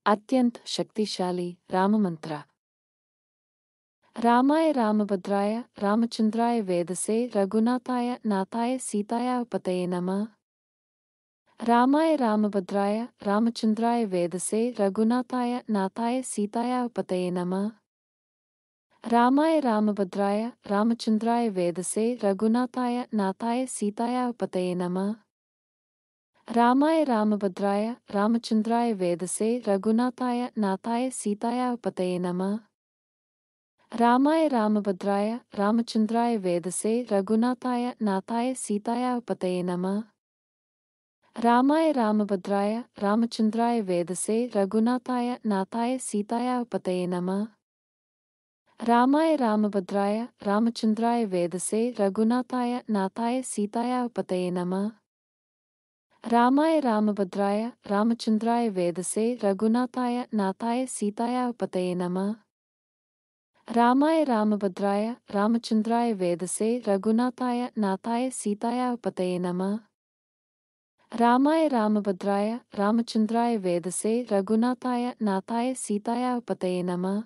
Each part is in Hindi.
अत्यंत शक्तिशाली राम मंत्र। रामाय रामभद्राय रामचंद्राय वेदसे रघुनाथाय नाथाय सीताय पतये नमः। रामाय रामभद्राय रामचंद्राय वेदसे रघुनाथाय नाथाय सीताय पतये नमः। रामाय रामभद्राय रामचंद्राय वेदसे रघुनाथाय नाथाय सीताय पतये नमः। रामाय रामभद्राय रामचंद्राय वेदसे रघुनाथाय नाथाय सीताय पतये नमः। रामाय रामभद्राय रामचंद्राय वेदसे रघुनाथाय नाथाय सीताय पतये नमः। रामाय रामभद्राय रामचंद्राय वेदसे रघुनाथाय नाथाय सीताय पतये नमः। रामाय रामभद्राय रामचंद्राय वेदसे रघुनाथाय नाथाय सीताय पतये नमः। रामाय रामभद्राय रामचंद्राय वेदसे रघुनाथाय नाथाय सीताय पतये नमः। रामाय रामभद्राय रामचंद्राय वेदसे रघुनाथाय नाथाय सीताय पतये नमः। रामाय रामभद्राय रामचंद्राय वेदसे रघुनाथाय नाथाय सीताय पतये नमः।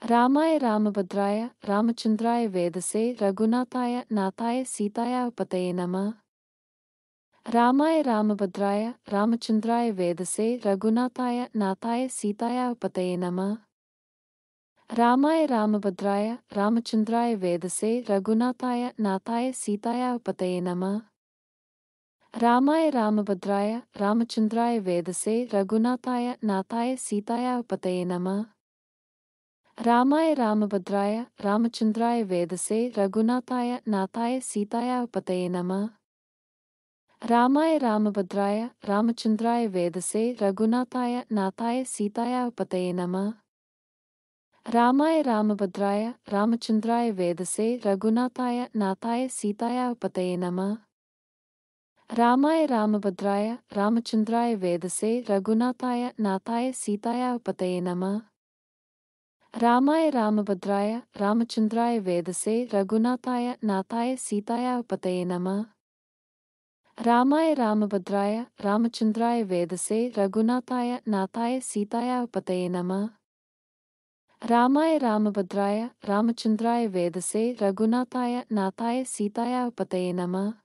रामाय रामभद्राय रामचंद्राय वेदसे रघुनाथाय नाथाय सीताय पतये नमः। रामाय रामभद्राय रामचंद्राय वेदसे रघुनाथाय नाथाय सीताय पतये नमः। रामाय रामभद्राय रामचंद्राय वेदसे रघुनाथाय नाथाय सीताय पतये नमः। रामाय रामभद्राय रामचंद्राय वेदसे रघुनाथाय नाथाय सीताय पतये नमः। रामाय रामभद्राय रामचंद्राय वेदसे रघुनाथाय नाथाय सीताय पतये नमः। रामाय रामभद्राय रामचंद्राय वेदसे रघुनाथाय नाथाय सीताय पतये नमः। रामाय रामभद्राय रामचंद्राय वेदसे रघुनाथाय नाथाय सीताय पतये नमः। रामाय रामभद्राय रामचंद्राय वेदसे रघुनाथाय नाथाय सीताय पतये नमः। रामाय रामभद्राय रामचंद्राय वेदसे रघुनाथाय नाथाय सीताय पतये नमः। रामाय रामभद्राय रामचंद्राय वेदसे रघुनाथाय नाथाय सीताय पतये नमः। रामाय रामभद्राय रामचंद्राय वेदसे रघुनाथाय नाथाय सीताय पतये नमः।